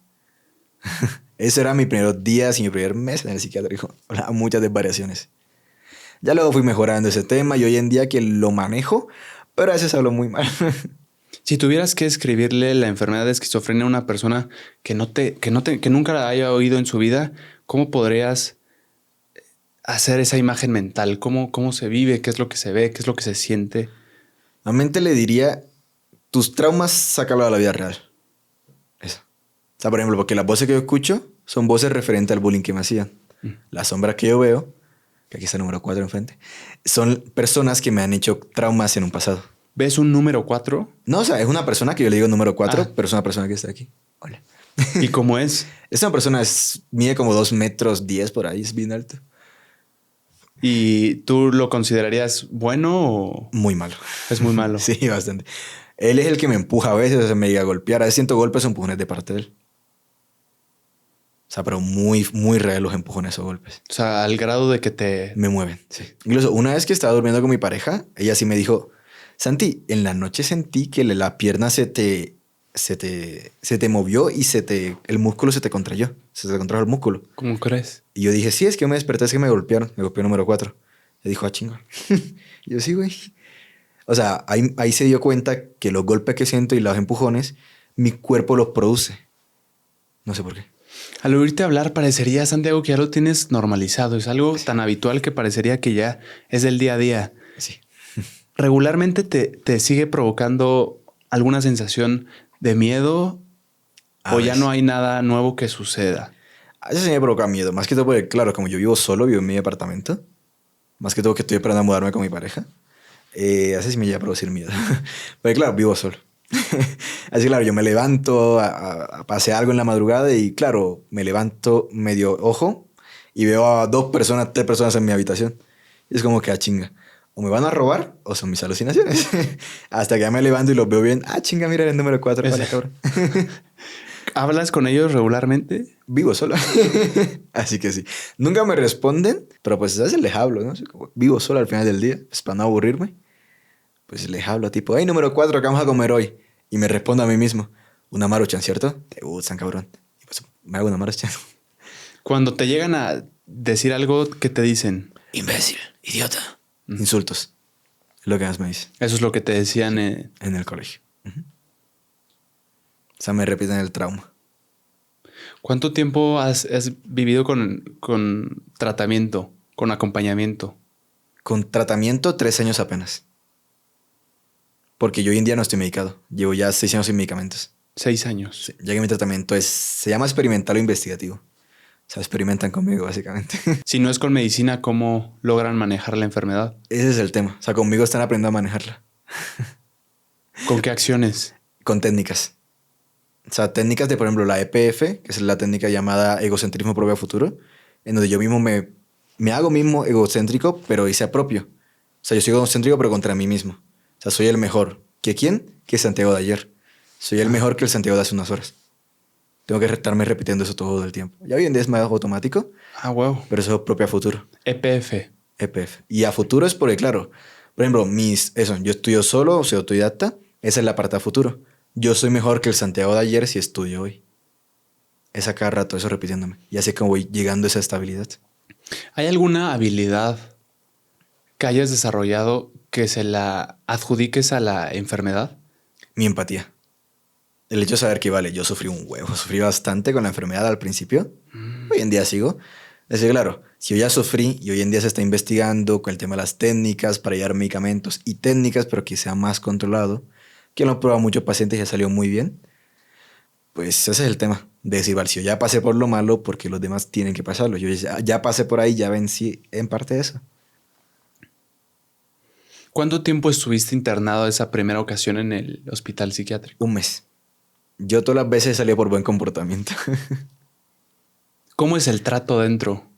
Eso era mis primeros días y mi primer mes en el psiquiátrico. Hablaba muchas desvariaciones. Ya luego fui mejorando ese tema y hoy en día que lo manejo, pero a veces hablo muy mal. Si tuvieras que escribirle la enfermedad de esquizofrenia a una persona que nunca la haya oído en su vida, ¿cómo podrías hacer esa imagen mental? ¿Cómo se vive? ¿Qué es lo que se ve? ¿Qué es lo que se siente? Realmente le diría, tus traumas, sácalo a la vida real. Eso. O sea, por ejemplo, porque las voces que yo escucho son voces referentes al bullying que me hacían. Las sombras que yo veo, que aquí está el número 4 enfrente, son personas que me han hecho traumas en un pasado. ¿Ves un número 4? No, o sea, es una persona que yo le digo número 4, pero es una persona que está aquí. Hola. ¿Y cómo es? Es una persona, mide como 2 metros 10 por ahí, es bien alto. ¿Y tú lo considerarías bueno o...? Muy malo. Es muy malo. Sí, bastante. Él es el que me empuja a veces, se me llega a golpear. A veces siento golpes o empujones de parte de él. O sea, pero muy, muy real los empujones o golpes. O sea, al grado de que te... Me mueven, sí. Incluso una vez que estaba durmiendo con mi pareja, ella sí me dijo, Santi, en la noche sentí que la pierna se te movió y el músculo se te contrayó. Se te contrajo el músculo. ¿Cómo crees? Y yo dije, sí, es que me desperté, es que me golpearon. Me golpeó el número 4. Le dijo, chingón. Y yo, sí, güey. O sea, ahí se dio cuenta que los golpes que siento y los empujones, mi cuerpo los produce. No sé por qué. Al oírte hablar parecería, Santiago, que ya lo tienes normalizado. Es algo tan habitual que parecería que ya es del día a día. Sí. ¿Regularmente te sigue provocando alguna sensación de miedo o ya no hay nada nuevo que suceda? A veces se me provoca miedo. Más que todo porque, claro, como yo vivo solo, vivo en mi departamento. Más que todo que estoy esperando a mudarme con mi pareja. A veces me llega a producir miedo. Pero claro, vivo solo. Así claro, yo me levanto a pasear algo en la madrugada y claro, me levanto medio ojo y veo a 2 personas, 3 personas en mi habitación. Y es como que, chinga, o me van a robar o son mis alucinaciones. Hasta que ya me levanto y los veo bien. Chinga, mira el número 4. Vale, cabrón. ¿Hablas con ellos regularmente? vivo solo. Así que sí. Nunca me responden, pero pues a veces les hablo, ¿no? Así como, vivo solo al final del día, pues para no aburrirme. Pues les hablo tipo, hey, número 4, ¿qué vamos a comer hoy? Y me respondo a mí mismo, una Maruchan, ¿cierto? Te gustan, cabrón. Y pues me hago una Maruchan. Cuando te llegan a decir algo, ¿qué te dicen? Imbécil, idiota. Insultos. Es lo que más me dice. Eso es lo que te decían. En el colegio. O sea, me repiten el trauma. ¿Cuánto tiempo has vivido con tratamiento, con acompañamiento? Con tratamiento, 3 años apenas. Porque yo hoy en día no estoy medicado. Llevo ya 6 años sin medicamentos. 6 años. Sí, ya que mi tratamiento se llama experimental o investigativo. O sea, experimentan conmigo, básicamente. Si no es con medicina, ¿cómo logran manejar la enfermedad? Ese es el tema. O sea, conmigo están aprendiendo a manejarla. ¿Con qué acciones? Con técnicas. O sea, técnicas de, por ejemplo, la EPF, que es la técnica llamada egocentrismo propio a futuro, en donde yo mismo me hago mismo egocéntrico, pero hice propio. O sea, yo soy egocéntrico, pero contra mí mismo. O sea, soy el mejor. ¿Que quién? Que Santiago de ayer. Soy el mejor que el Santiago de hace unas horas. Tengo que estarme repitiendo eso todo el tiempo. Ya hoy en día es más automático, Ah, wow. pero eso es propio a futuro. EPF. EPF. Y a futuro es porque, claro, por ejemplo, yo estudio solo, soy autodidacta, esa es la parte a futuro. Yo soy mejor que el Santiago de ayer si estudio hoy. Es a cada rato eso repitiéndome. Y así como voy llegando a esa estabilidad. ¿Hay alguna habilidad que hayas desarrollado que se la adjudiques a la enfermedad? Mi empatía. El hecho de saber que, vale, yo sufrí un huevo, sufrí bastante con la enfermedad al principio. Hoy en día sigo. Es decir, claro, si yo ya sufrí y hoy en día se está investigando con el tema de las técnicas para llevar medicamentos y técnicas, pero que sea más controlado, que lo han probado muchos pacientes y ya salió muy bien, pues ese es el tema. De decir, vale, si yo ya pasé por lo malo, porque los demás tienen que pasarlo. Yo ya pasé por ahí, ya vencí en parte eso. ¿Cuánto tiempo estuviste internado esa primera ocasión en el hospital psiquiátrico? 1 mes. Yo todas las veces salí por buen comportamiento. ¿Cómo es el trato dentro?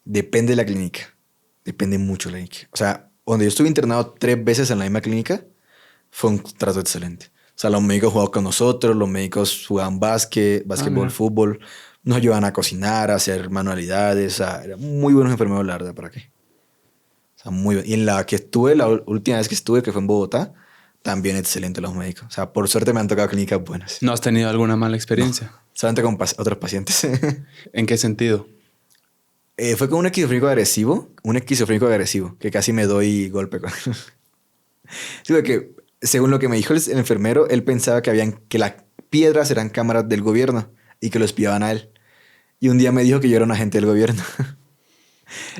Depende de la clínica. Depende mucho de la clínica. O sea, donde yo estuve internado 3 veces en la misma clínica, fue un trato excelente. O sea, los médicos jugaban con nosotros, los médicos jugaban básquetbol, mira. fútbol, nos ayudaban a cocinar, a hacer manualidades. O sea, eran muy buenos enfermeros, la verdad, ¿para qué? O sea, muy bien. Y en la que estuve, la última vez que estuve, que fue en Bogotá, también excelente los médicos. O sea, por suerte me han tocado clínicas buenas. ¿No has tenido alguna mala experiencia? No, solamente con otros pacientes. ¿En qué sentido? Fue con un esquizofrénico agresivo, que casi me doy golpe con él. Sí, porque según lo que me dijo el enfermero, él pensaba que las piedras eran cámaras del gobierno y que lo espiaban a él. Y un día me dijo que yo era un agente del gobierno.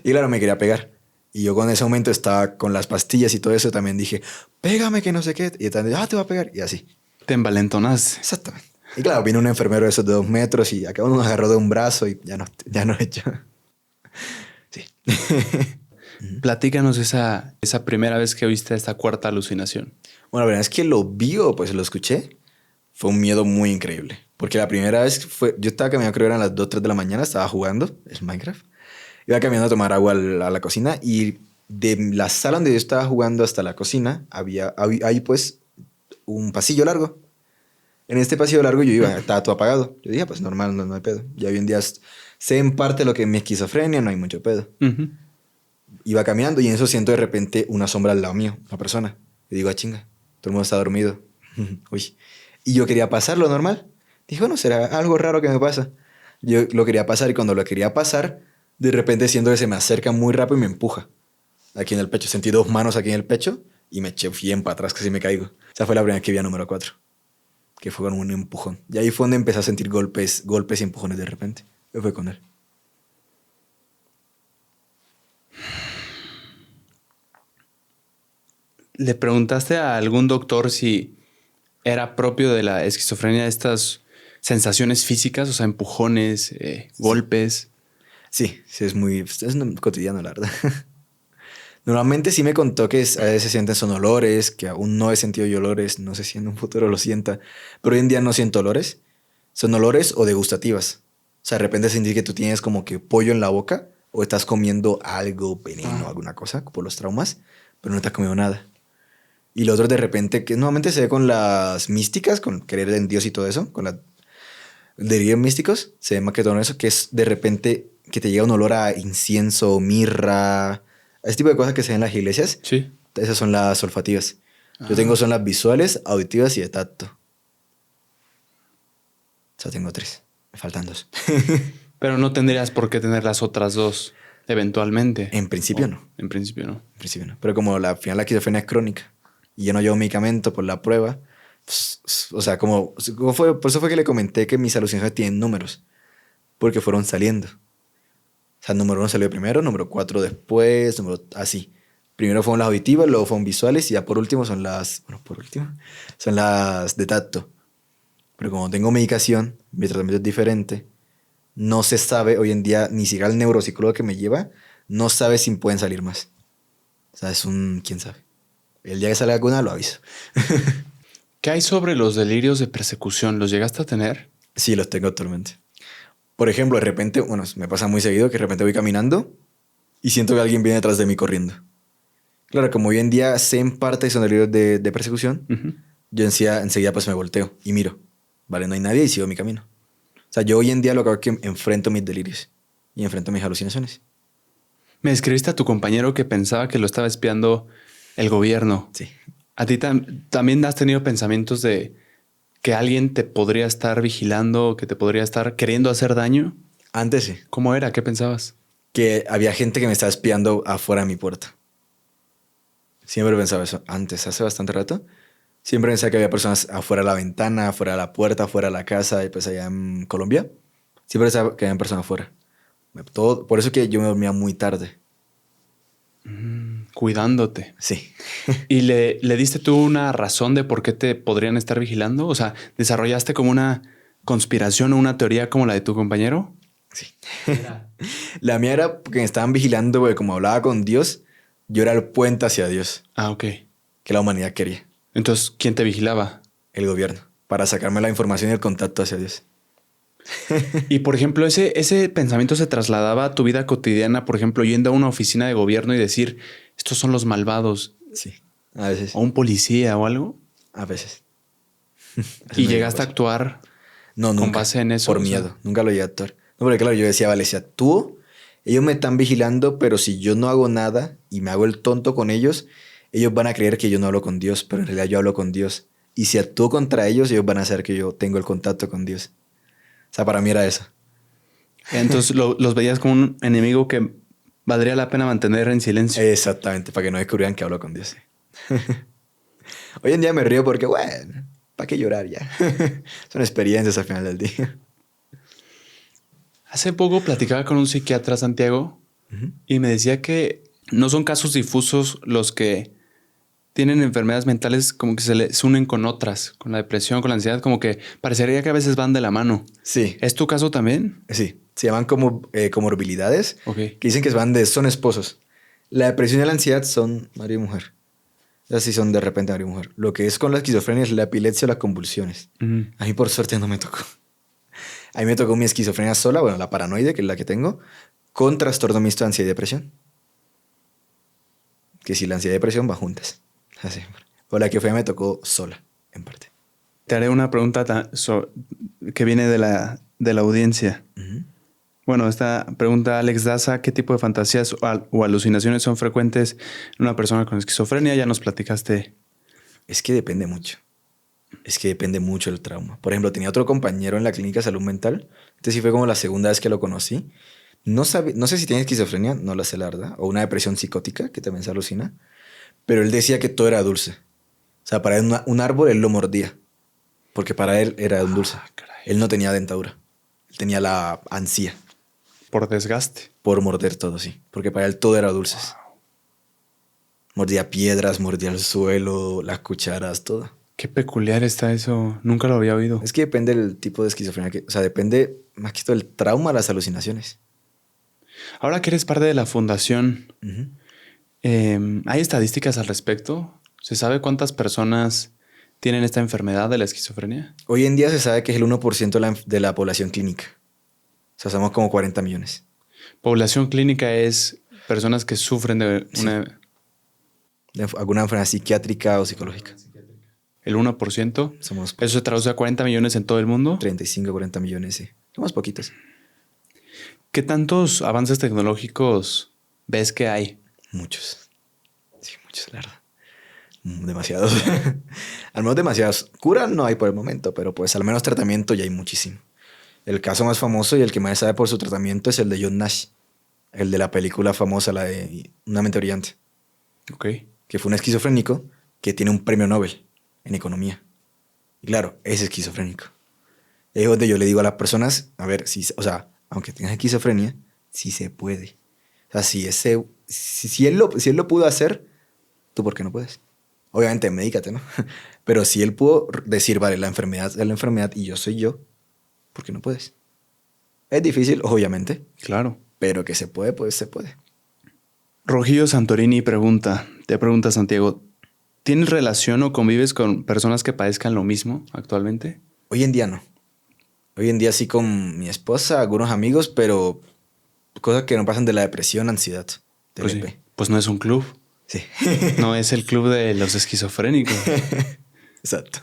Y claro, me quería pegar. Y yo con ese momento estaba con las pastillas y todo eso, también dije, pégame que no sé qué. Y también, te va a pegar. Y así. Te envalentonaste. Exactamente. Y claro, vino un enfermero de esos de 2 metros y acá uno agarró de un brazo y ya no he hecho. Sí. Platícanos esa primera vez que oíste esta cuarta alucinación. Bueno, la verdad es que lo vi o pues lo escuché. Fue un miedo muy increíble. Porque la primera vez yo estaba caminando, creo que eran las 2, 3 de la mañana, estaba jugando el Minecraft. Iba caminando a tomar agua a la cocina y de la sala donde yo estaba jugando hasta la cocina había ahí pues un pasillo largo. En este pasillo largo estaba todo apagado. Yo dije, pues normal, no hay pedo. Ya hoy en día sé en parte lo que es mi esquizofrenia, no hay mucho pedo. Uh-huh. Iba caminando y en eso siento de repente una sombra al lado mío, una persona. Y digo, chinga, todo el mundo está dormido. Uy. Y yo quería pasar lo normal. Dije, bueno, será algo raro que me pasa. Yo lo quería pasar y cuando lo quería pasar, de repente siento que se me acerca muy rápido y me empuja. Aquí en el pecho. Sentí 2 manos aquí en el pecho y me eché bien para atrás, casi me caigo. Esa fue la primera vez que vi a número 4. Que fue con un empujón. Y ahí fue donde empecé a sentir golpes y empujones de repente. Yo fue con él. ¿Le preguntaste a algún doctor si era propio de la esquizofrenia estas sensaciones físicas, o sea, empujones, golpes? Sí, es cotidiano, la verdad. Normalmente sí me contó que a veces se sienten son olores, que aún no he sentido yo olores, no sé si en un futuro lo sienta, pero hoy en día no siento olores. Son olores o degustativas. O sea, de repente sentir que tú tienes como que pollo en la boca o estás comiendo algo, veneno, alguna cosa, por los traumas, pero no estás comiendo nada. Y lo otro de repente, que normalmente se ve con las místicas, con creer en Dios y todo eso, Delirios místicos se ve más que todo en eso, que es de repente que te llega un olor a incienso, mirra, ese tipo de cosas que se ven en las iglesias. Sí. Esas son las olfativas. Yo tengo son las visuales, auditivas y de tacto. O sea, tengo 3. Me faltan 2. Pero no tendrías por qué tener las otras 2 eventualmente. En principio no. En principio no. En principio no. Pero como al final la esquizofrenia es crónica y yo no llevo medicamento por la prueba, pues, o sea, como fue, por eso fue que le comenté que mis alucinaciones tienen números, porque fueron saliendo. O sea, número 1 salió primero, número 4 después, así. Primero fueron las auditivas, luego fueron visuales y ya por último son las, son las de tacto. Pero como tengo medicación, mi tratamiento es diferente, no se sabe hoy en día, ni siquiera el neuropsicólogo que me lleva, no sabe si pueden salir más. O sea, es un, quién sabe. El día que salga alguna lo aviso. ¿Qué hay sobre los delirios de persecución? ¿Los llegaste a tener? Sí, los tengo actualmente. Por ejemplo, de repente, bueno, me pasa muy seguido que de repente voy caminando y siento que alguien viene detrás de mí corriendo. Claro, como hoy en día sé en parte son delirios de persecución, yo enseguida pues me volteo y miro. Vale, no hay nadie y sigo mi camino. O sea, yo hoy en día lo que hago es que enfrento mis delirios y enfrento mis alucinaciones. Me escribiste a tu compañero que pensaba que lo estaba espiando el gobierno. Sí. ¿A ti también has tenido pensamientos de que alguien te podría estar vigilando, que te podría estar queriendo hacer daño? Antes sí. ¿Cómo era? ¿Qué pensabas? Que había gente que me estaba espiando afuera de mi puerta. Siempre pensaba eso. Antes, hace bastante rato. Siempre pensaba que había personas afuera de la ventana, afuera de la puerta, afuera de la casa, y pues allá en Colombia. Siempre pensaba que había personas afuera. Por eso que yo me dormía muy tarde. Cuidándote. Sí. ¿Y le diste tú una razón de por qué te podrían estar vigilando? O sea, ¿desarrollaste como una conspiración o una teoría como la de tu compañero? Sí. La mía era porque me estaban vigilando, porque como hablaba con Dios, yo era el puente hacia Dios, Ah, ok. que la humanidad quería, Entonces, ¿quién te vigilaba? el gobierno, para sacarme la información y el contacto hacia Dios. Y por ejemplo, ese pensamiento se trasladaba a tu vida cotidiana, por ejemplo, yendo a una oficina de gobierno y decir, estos son los malvados, Sí, a veces. o un policía o algo. A veces. Y llegaste a actuar No, con nunca. base en eso. Por o sea, miedo. Nunca lo llegué a actuar. No, porque claro, yo decía, vale, si actúo, ellos me están vigilando, pero si yo no hago nada y me hago el tonto con ellos, ellos van a creer que yo no hablo con Dios, pero en realidad yo hablo con Dios. Y si actúo contra ellos, ellos van a saber que yo tengo el contacto con Dios. O sea, para mí era eso. entonces los veías como un enemigo que valdría la pena mantener en silencio. Exactamente, para que no descubrieran que hablo con Dios. Hoy en día me río porque, bueno, ¿para qué llorar ya? Son experiencias al final del día. Hace poco platicaba con un psiquiatra, Santiago, y me decía que no son casos difusos los que tienen enfermedades mentales como que se unen con otras, con la depresión, con la ansiedad, como que parecería que a veces van de la mano. Sí, ¿Es tu caso también? sí. Se llaman como comorbilidades, Ok. que dicen que son esposos. La depresión y la ansiedad son marido y mujer. Esas sí son de repente marido y mujer. Lo que es con la esquizofrenia es la epilepsia o las convulsiones. Ujú. A mí por suerte no me tocó. A mí me tocó mi esquizofrenia sola, bueno, la paranoide, que es la que tengo, con trastorno mixto de ansiedad y depresión. Que si la ansiedad y depresión van juntas. Así. O la que fue me tocó sola, en parte. Te haré una pregunta que viene de la audiencia. Ujú. Bueno, esta pregunta Alex Daza, ¿qué tipo de fantasías o alucinaciones son frecuentes en una persona con esquizofrenia? Ya nos platicaste. Es que depende mucho. Es que depende mucho del trauma. Por ejemplo, tenía otro compañero en la clínica de salud mental. Este sí fue como la segunda vez que lo conocí. No sé si tiene esquizofrenia, no la sé la verdad. O una depresión psicótica, que también se alucina. Pero él decía que todo era dulce. O sea, para él un árbol él lo mordía. Porque para él era un dulce. Caray. Él no tenía dentadura. Él tenía la ansia Por desgaste. por morder todo, sí. Porque para él todo era dulces. Mordía piedras, mordía el suelo, las cucharas, todo. Qué peculiar está eso. Nunca lo había oído. Es que depende del tipo de esquizofrenia o sea, depende más que todo del trauma, las alucinaciones. Ahora que eres parte de la fundación, Ujú. ¿hay estadísticas al respecto? ¿Se sabe cuántas personas tienen esta enfermedad de la esquizofrenia? Hoy en día se sabe que es el 1% de la población clínica. O sea, somos como 40 millones. Población clínica es personas que sufren de Sí. una... De alguna enfermedad psiquiátrica o psicológica. el 1%. Somos Eso se traduce a 40 millones en todo el mundo. 35, 40 millones, sí. Somos poquitos. ¿Qué tantos avances tecnológicos ves que hay? Muchos. Sí, muchos, la verdad. Demasiados. Al menos demasiados. Cura no hay por el momento, pero pues al menos tratamiento ya hay muchísimo. El caso más famoso y el que más sabe por su tratamiento es el de John Nash. El de la película famosa, la de Una mente brillante. Ok. Que fue un esquizofrénico que tiene un premio Nobel en economía. Y claro, es esquizofrénico. Es donde yo le digo a las personas, a ver, o sea, aunque tengas esquizofrenia, sí se puede. O sea, si él lo pudo hacer, ¿tú por qué no puedes? Obviamente, medícate, ¿no? Pero si él pudo decir, vale, la enfermedad es la enfermedad y yo soy yo, ¿por qué no puedes? Es difícil, obviamente, Claro. pero que se puede, pues se puede. Rojillo Santorini te pregunta Santiago, ¿tienes relación o convives con personas que padezcan lo mismo actualmente? Hoy en día no. Hoy en día sí con mi esposa, algunos amigos, pero cosas que no pasan de la depresión, ansiedad, Pues, TLP. sí. Pues no es un club. Sí. No es el club de los esquizofrénicos. Exacto.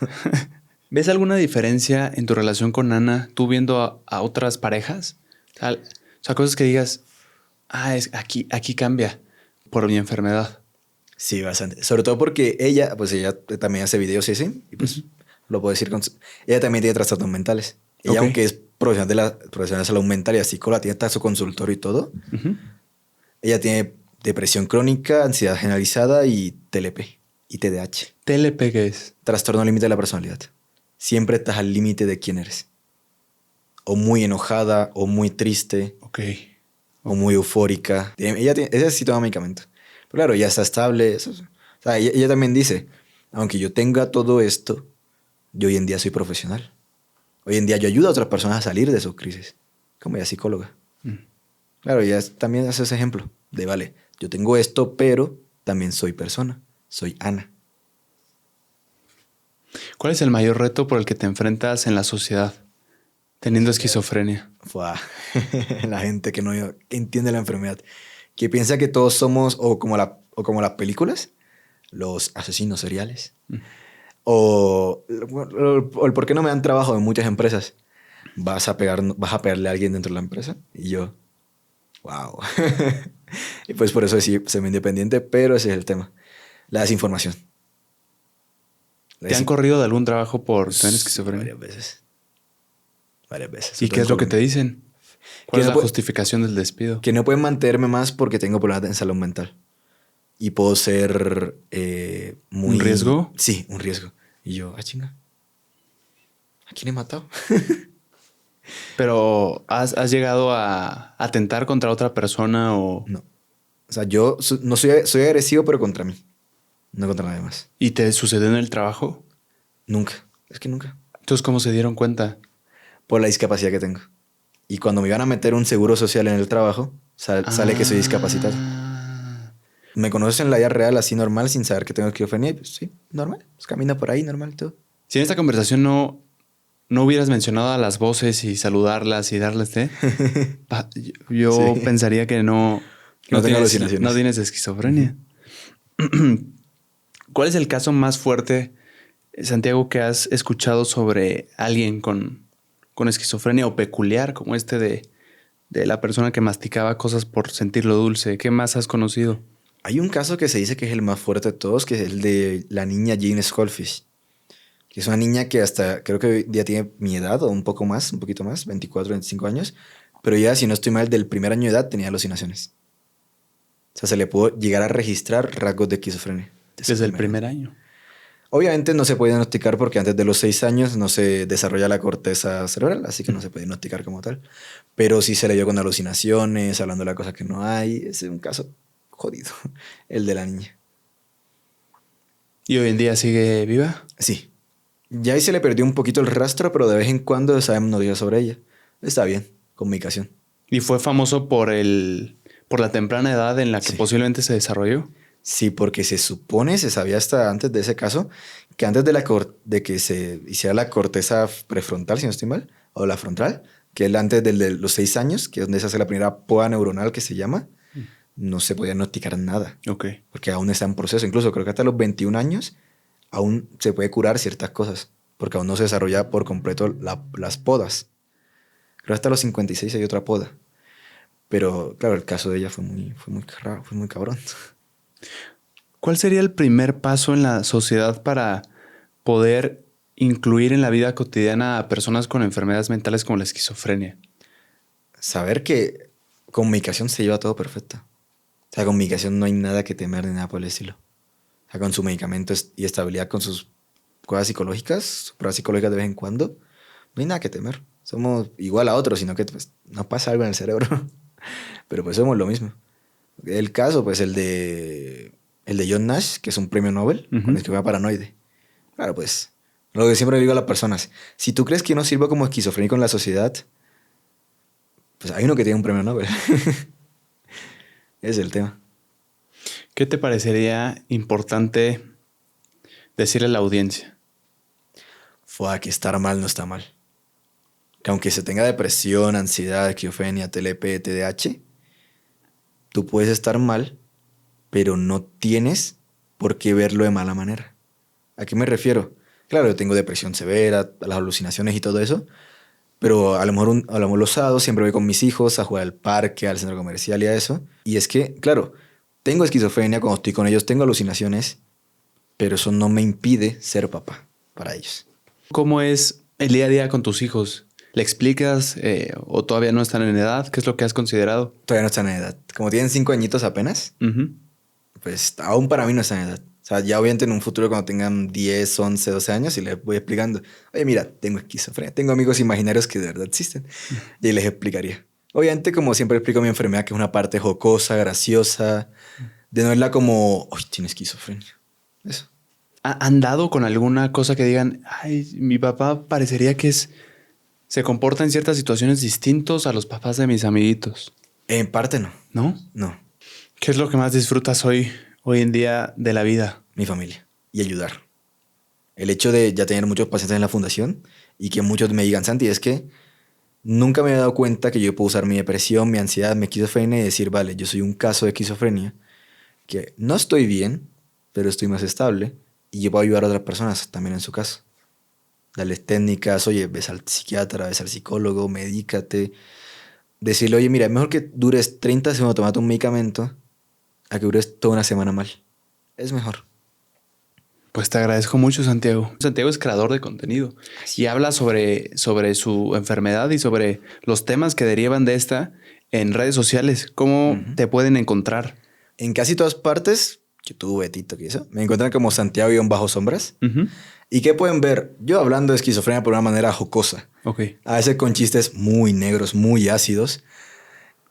¿Ves alguna diferencia en tu relación con Ana, tú viendo a otras parejas? O sea, cosas que digas, aquí cambia por mi enfermedad. Sí, bastante. Sobre todo porque ella también hace videos y así, y pues lo puedo decir ella también tiene trastornos mentales. Ella, Ok. aunque es profesional de salud mental y psicóloga, tiene hasta su consultorio y todo. Ujú. Ella tiene depresión crónica, ansiedad generalizada y TLP y TDAH. TLP, ¿qué es? Trastorno límite de la personalidad. Siempre estás al límite de quién eres. O muy enojada, o muy triste, Ok. o muy eufórica. Ella sí toma medicamento. Pero claro, ya está estable. O sea, ella también dice, aunque yo tenga todo esto, yo hoy en día soy profesional. Hoy en día yo ayudo a otras personas a salir de sus crisis. Como ella es psicóloga. Mm. Claro, ella también hace ese ejemplo de, vale, yo tengo esto, pero también soy persona. Soy Ana. ¿Cuál es el mayor reto por el que te enfrentas en la sociedad teniendo esquizofrenia? Fua. La gente que no entiende la enfermedad. Que piensa que todos somos, o como las películas, los asesinos seriales. Mm. O el por qué no me dan trabajo en muchas empresas. Vas a pegarle a alguien dentro de la empresa. Y yo, wow. Y pues por eso sí, soy independiente, pero ese es el tema. La desinformación. ¿Te han corrido de algún trabajo por tener esquizofrenia? Varias veces. Varias veces. ¿Y qué es lo que te dicen? ¿Cuál Que es no la puede- justificación del despido? Que no pueden mantenerme más porque tengo problemas en salud mental. Y puedo ser muy... ¿Un riesgo? Sí, un riesgo. Y yo, chinga. ¿A quién he matado? Pero ¿has llegado a atentar contra otra persona o No. O sea, yo no soy agresivo, pero contra mí. No contra nadie más. y te sucedió en el trabajo? Nunca. Es que nunca. Entonces, ¿cómo se dieron cuenta? Por la discapacidad que tengo. Y cuando me iban a meter un seguro social en el trabajo, sale que soy discapacitado. Me conocen en la vida real así normal, sin saber que tengo esquizofrenia. Y pues sí, normal. Pues camina por ahí, normal todo. Si en esta conversación no hubieras mencionado a las voces y saludarlas y darles té, yo Sí. pensaría que no No tengo tienes, alucinaciones. no tienes esquizofrenia. ¿Cuál es el caso más fuerte, Santiago, que has escuchado sobre alguien con esquizofrenia o peculiar, como este de la persona que masticaba cosas por sentirlo dulce? ¿Qué más has conocido? Hay un caso que se dice que es el más fuerte de todos, que es el de la niña Jane Schofield. Que es una niña que hasta creo que hoy día tiene mi edad o un poquito más, 24, 25 años. Pero ya, si no estoy mal, del primer año de edad tenía alucinaciones. O sea, se le pudo llegar a registrar rasgos de esquizofrenia. Desde el primer año. Obviamente no se puede diagnosticar porque antes de los 6 años no se desarrolla la corteza cerebral, así que no se puede diagnosticar como tal. Pero sí se le dio con alucinaciones, hablando de las cosas que no hay. Es un caso jodido, el de la niña. ¿Y hoy en día sigue viva? Sí. Ya ahí se le perdió un poquito el rastro, pero de vez en cuando sabemos noticias sobre ella. Está bien, comunicación. Y fue famoso por la temprana edad en la que Sí. posiblemente se desarrolló. Sí, porque se sabía hasta antes de ese caso, que antes de que se hiciera la corteza prefrontal, si no estoy mal, o la frontal, que es antes de los 6 años, que es donde se hace la primera poda neuronal que se llama, no se podía diagnosticar nada, Ok. porque aún está en proceso. Incluso creo que hasta los 21 años aún se puede curar ciertas cosas, porque aún no se desarrolla por completo las podas. Creo que hasta los 56 hay otra poda. Pero claro, el caso de ella fue muy raro, fue muy cabrón. ¿Cuál sería el primer paso en la sociedad para poder incluir en la vida cotidiana a personas con enfermedades mentales como la esquizofrenia? Saber que comunicación se lleva todo perfecto. O sea, comunicación no hay nada que temer ni nada por el estilo. O sea, con su medicamento y estabilidad, con sus cosas psicológicas, sus pruebas psicológicas de vez en cuando, no hay nada que temer. Somos igual a otros, sino que pues, nos pasa algo en el cerebro. Pero pues somos lo mismo. El caso, pues el de John Nash, que es un premio Nobel, con esquizofrenia paranoide. Claro, pues lo que siempre le digo a las personas, si tú crees que yo no sirvo como esquizofrénico en la sociedad, pues hay uno que tiene un premio Nobel. Ese es el tema. ¿Qué te parecería importante decirle a la audiencia? Fue que estar mal no está mal. Que aunque se tenga depresión, ansiedad, esquizofrenia, TLP, TDAH, tú puedes estar mal, pero no tienes por qué verlo de mala manera. ¿A qué me refiero? Claro, yo tengo depresión severa, las alucinaciones y todo eso, pero a lo mejor los sábados siempre voy con mis hijos a jugar al parque, al centro comercial y a eso. Y es que, claro, tengo esquizofrenia cuando estoy con ellos, tengo alucinaciones, pero eso no me impide ser papá para ellos. ¿Cómo es el día a día con tus hijos? ¿Le explicas o todavía no están en edad? ¿Qué es lo que has considerado? Todavía no están en edad. Como tienen 5 añitos apenas, pues aún para mí no están en edad. O sea, ya obviamente en un futuro cuando tengan 10, 11, 12 años y les voy explicando, oye, mira, tengo esquizofrenia, tengo amigos imaginarios que de verdad existen. Y ahí les explicaría. Obviamente, como siempre explico mi enfermedad, que es una parte jocosa, graciosa, de no verla como, uy, tiene esquizofrenia. Eso. ¿Han dado con alguna cosa que digan, ay, mi papá parecería que se comporta en ciertas situaciones distintos a los papás de mis amiguitos? En parte no. ¿No? No. ¿Qué es lo que más disfrutas hoy en día de la vida? Mi familia. Y ayudar. El hecho de ya tener muchos pacientes en la fundación y que muchos me digan, Santi, es que nunca me he dado cuenta que yo puedo usar mi depresión, mi ansiedad, mi esquizofrenia y decir, vale, yo soy un caso de esquizofrenia, que no estoy bien, pero estoy más estable y yo puedo ayudar a otras personas también en su caso. Darles técnicas, oye, ves al psiquiatra, ves al psicólogo, medícate. Decirle, oye, mira, es mejor que dures 30 segundos tomando un medicamento a que dures toda una semana mal. Es mejor. Pues te agradezco mucho, Santiago. Santiago es creador de contenido y habla sobre su enfermedad y sobre los temas que derivan de esta en redes sociales. ¿Cómo te pueden encontrar? En casi todas partes, YouTube, TikTok y eso, me encuentran como Santiago-sombras. ¿Y qué pueden ver? Yo hablando de esquizofrenia por una manera jocosa. Ok. A veces con chistes muy negros, muy ácidos.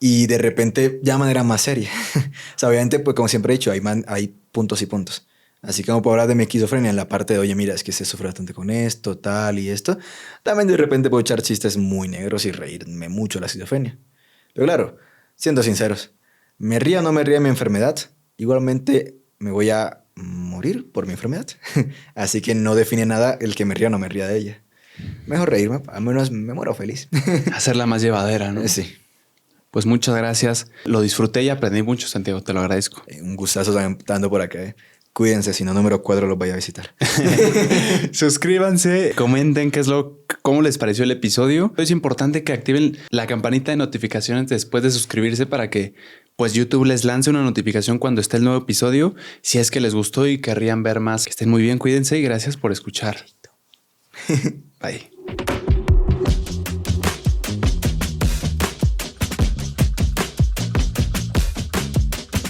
Y de repente ya de manera más seria. O sea, obviamente, pues como siempre he dicho, hay puntos y puntos. Así que como puedo hablar de mi esquizofrenia en la parte de, oye, mira, es que se sufre bastante con esto, tal y esto. También de repente puedo echar chistes muy negros y reírme mucho de la esquizofrenia. Pero claro, siendo sinceros, me ría o no me ría de mi enfermedad, igualmente me voy a morir por mi enfermedad. Así que no define nada el que me ría o no me ría de ella. Mejor reírme, al menos me muero feliz. Hacerla más llevadera, ¿no? Sí. Pues muchas gracias. Lo disfruté y aprendí mucho, Santiago. Te lo agradezco. Un gustazo también estando por acá. Cuídense, si no, número 4 los vaya a visitar. Suscríbanse, comenten cómo les pareció el episodio. Es importante que activen la campanita de notificaciones después de suscribirse para que pues YouTube les lance una notificación cuando esté el nuevo episodio. Si es que les gustó y querrían ver más. Que estén muy bien, cuídense y gracias por escuchar. Bye.